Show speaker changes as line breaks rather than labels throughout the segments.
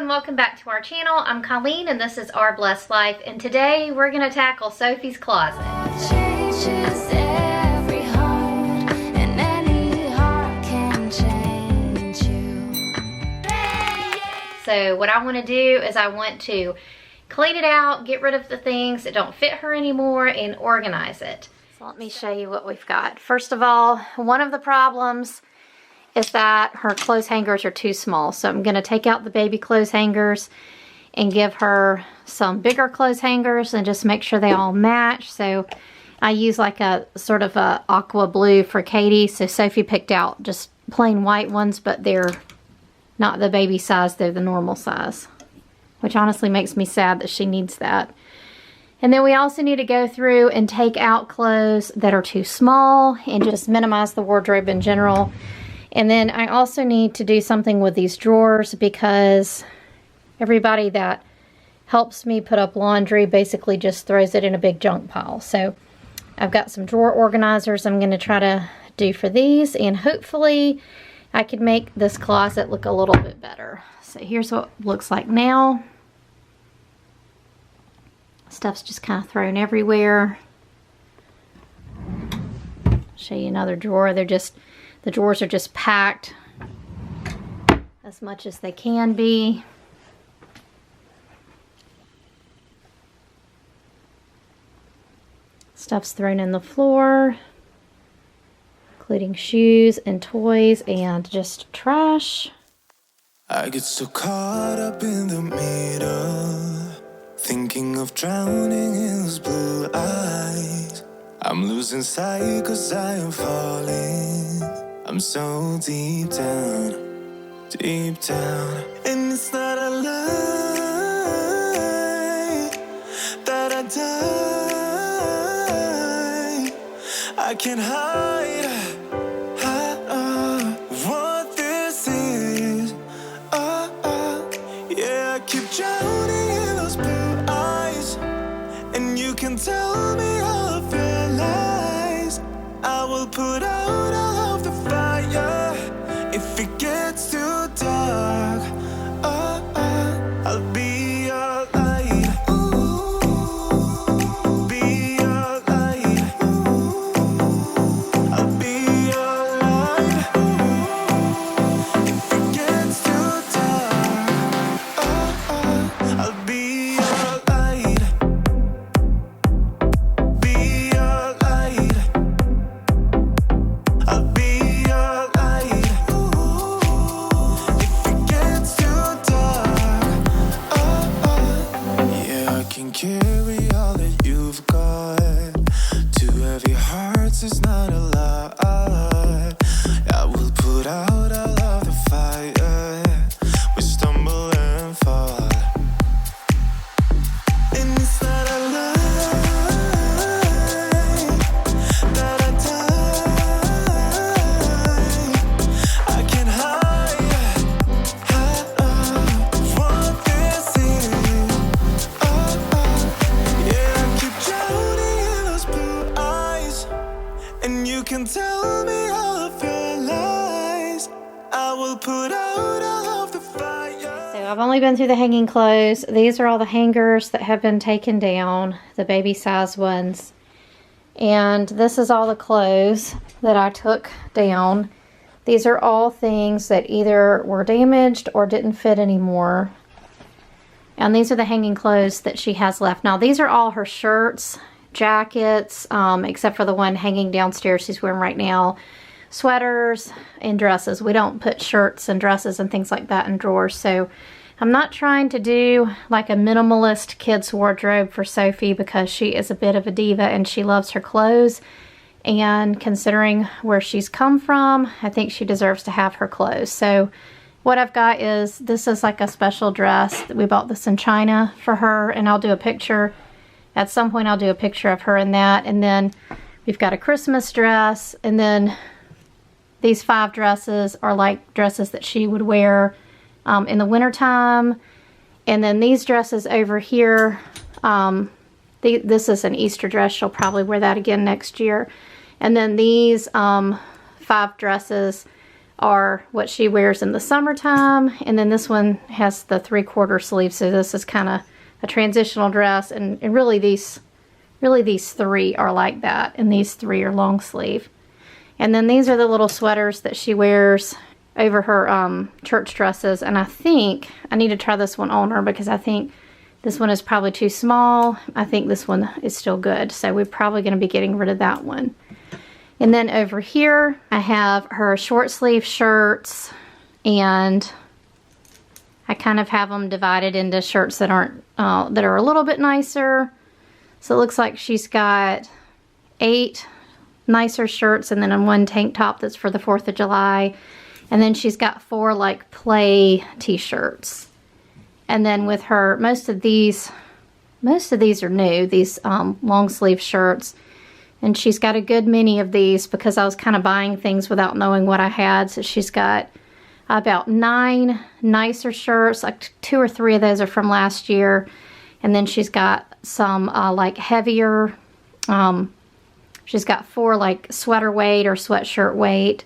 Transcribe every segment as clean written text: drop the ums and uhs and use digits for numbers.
and welcome back to our channel. I'm Colleen and this is Our Blessed Life, and today we're going to tackle Sophie's closet.
Changes every heart, and any heart can change you.
So what I want to do is I want to clean it out, get rid of the things that don't fit her anymore, and organize it. So let me show you what we've got. First of all, one of the problems is that her clothes hangers are too small. So I'm going to take out the baby clothes hangers and give her some bigger clothes hangers and just make sure they all match. So I use like a sort of a aqua blue for Katie. So Sophie picked out just plain white ones, but they're not the baby size, they're the normal size, which honestly makes me sad that she needs that. And then we also need to go through and take out clothes that are too small and just minimize the wardrobe in general. And then I also need to do something with these drawers because everybody that helps me put up laundry basically just throws it in a big junk pile. So I've got some drawer organizers I'm going to try to do for these, and hopefully I can make this closet look a little bit better. So here's what it looks like now. Stuff's just kind of thrown everywhere. Show you another drawer. The drawers are just packed as much as they can be. Stuff's thrown in the floor, including shoes and toys and just trash.
I get so caught up in the middle, thinking of drowning in those blue eyes. I'm losing sight 'cause I am falling. I'm so deep down, and it's not a lie that I die. I can't hide what this is. Yeah, I keep drowning in those blue eyes, and you can tell me all of your lies. I will put out all of the fire if it gets too dark. I'll be your light. Be your light. I'll be your light. If it gets too dark, I'll be your light. Be your light. I'll be your light. If it gets too dark, yeah, I can carry all that you've got. Two heavy hearts is not a lie. I will put out all of the fire. We stumble and fall, and it's not a lie that I die. I can't hide what this is. Yeah, I keep drowning in those blue eyes, and you can tell me all of your lies. I will put out all of the fire.
So I've only been through the hanging clothes. These are all the hangers that have been taken down, the baby size ones. And this is all the clothes that I took down. These are all things that either were damaged or didn't fit anymore. And these are the hanging clothes that she has left. Now these are all her shirts, jackets, except for the one hanging downstairs she's wearing right now. Sweaters and dresses. We don't put shirts and dresses and things like that in drawers. So I'm not trying to do like a minimalist kids wardrobe for Sophie because she is a bit of a diva and she loves her clothes. And considering where she's come from, I think she deserves to have her clothes. So what I've got is, this is like a special dress. We bought this in China for her, and I'll do a picture. At some point I'll do a picture of her in that. And then we've got a Christmas dress, and then these 5 dresses are like dresses that she would wear in the wintertime. And then these dresses over here, this is an Easter dress. She'll probably wear that again next year. And then these 5 dresses are what she wears in the summertime. And then this one has the 3/4 sleeve, so this is kind of a transitional dress. And really these three are like that, and these three are long sleeve. And then these are the little sweaters that she wears over her church dresses. And I think I need to try this one on her because I think this one is probably too small. I think this one is still good, so we're probably going to be getting rid of that one. And then over here, I have her short sleeve shirts, and I kind of have them divided into shirts that aren't that are a little bit nicer. So it looks like she's got 8 nicer shirts, and then one tank top that's for the 4th of July. And then she's got 4 like play t-shirts. And then with her, most of these are new, these long sleeve shirts. And she's got a good many of these because I was kind of buying things without knowing what I had. So she's got about 9 nicer shirts, like 2 or 3 of those are from last year. And then she's got some like heavier, she's got 4 like sweater weight or sweatshirt weight.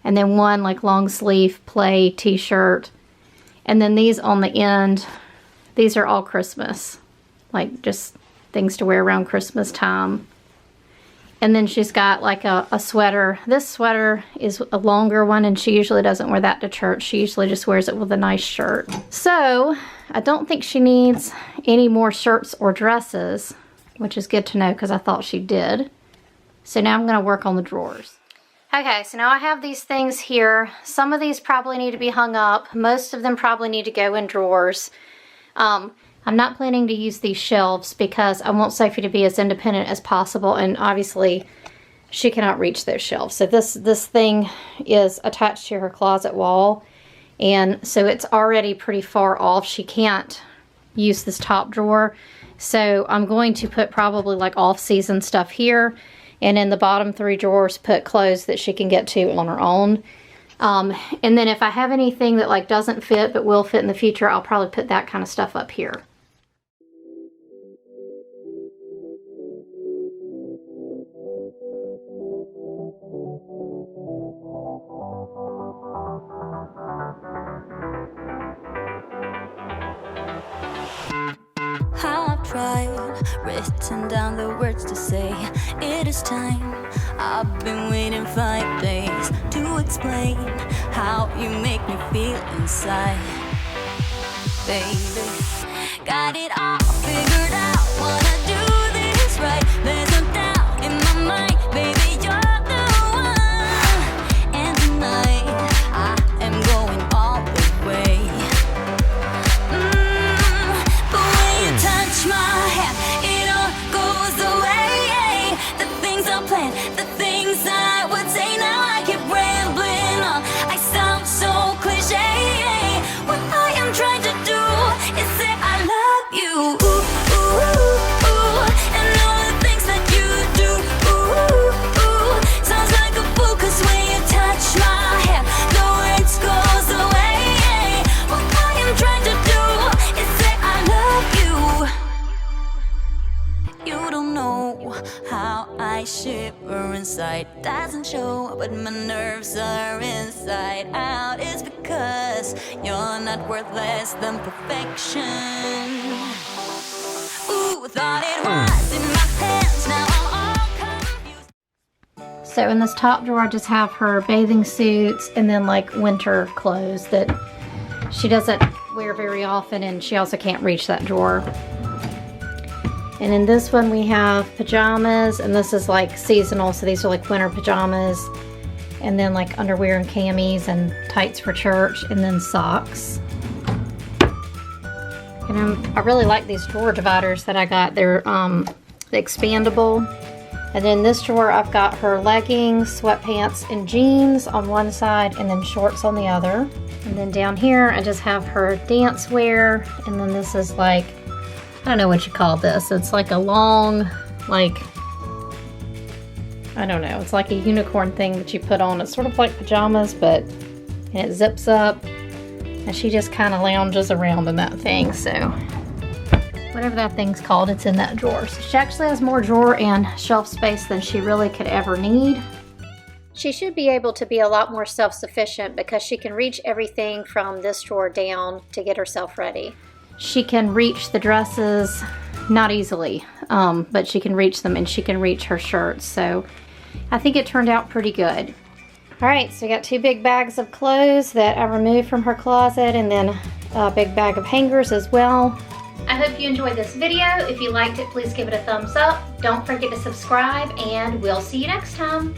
And then 1 like long sleeve play t-shirt. And then these on the end, these are all Christmas. Like just things to wear around Christmas time. And then she's got like a sweater. This sweater is a longer one, and she usually doesn't wear that to church. She usually just wears it with a nice shirt. So I don't think she needs any more shirts or dresses, which is good to know because I thought she did. So now I'm going to work on the drawers. Okay, so now I have these things here. Some of these probably need to be hung up. Most of them probably need to go in drawers. I'm not planning to use these shelves because I want Sophie to be as independent as possible, and obviously she cannot reach those shelves. So this thing is attached to her closet wall, and so it's already pretty far off. She can't use this top drawer. So I'm going to put probably like off-season stuff here, and in the bottom 3 drawers put clothes that she can get to on her own. And then if I have anything that like doesn't fit but will fit in the future, I'll probably put that kind of stuff up here.
I've tried, written down the words to say. It is time. I've been waiting 5 days to explain how you make me feel inside. Baby, got it all figured out. Wanna do this right. There's no doubt in my mind. Baby, you're the one. And tonight I am going all the way. But when you touch my hand, it all goes away. The things I planned, the things I would say, now I keep rambling on. I sound so cliche. What I am trying to do is say I love you. And all the things that you do. Sounds like a fool, 'cause when you touch my hand, the words goes away. What I am trying to do is say I love you. You don't know how I shiver inside. Doesn't show, but my nerves are inside out. It's because you're not worth less than perfection. Ooh, thought it was in my hands, now I'm all confused.
So in this top drawer, I just have her bathing suits and then like winter clothes that she doesn't wear very often, and she also can't reach that drawer. And in this one we have pajamas, and this is like seasonal, so these are like winter pajamas. And then like underwear and camis and tights for church, and then socks. And I really like these drawer dividers that I got. They're expandable. And then this drawer I've got her leggings, sweatpants, and jeans on one side, and then shorts on the other. And then down here I just have her dance wear, and then this is like, I don't know what you call this. It's like a long, like, I don't know. It's like a unicorn thing that you put on. It's sort of like pajamas, but and it zips up. And she just kind of lounges around in that thing. So whatever that thing's called, it's in that drawer. So she actually has more drawer and shelf space than she really could ever need. She should be able to be a lot more self-sufficient because she can reach everything from this drawer down to get herself ready. She can reach the dresses, not easily, but she can reach them, and she can reach her shirts. So I think it turned out pretty good. All right, so we got 2 big bags of clothes that I removed from her closet, and then a big bag of hangers as well. I hope you enjoyed this video. If you liked it, please give it a thumbs up. Don't forget to subscribe, and we'll see you next time.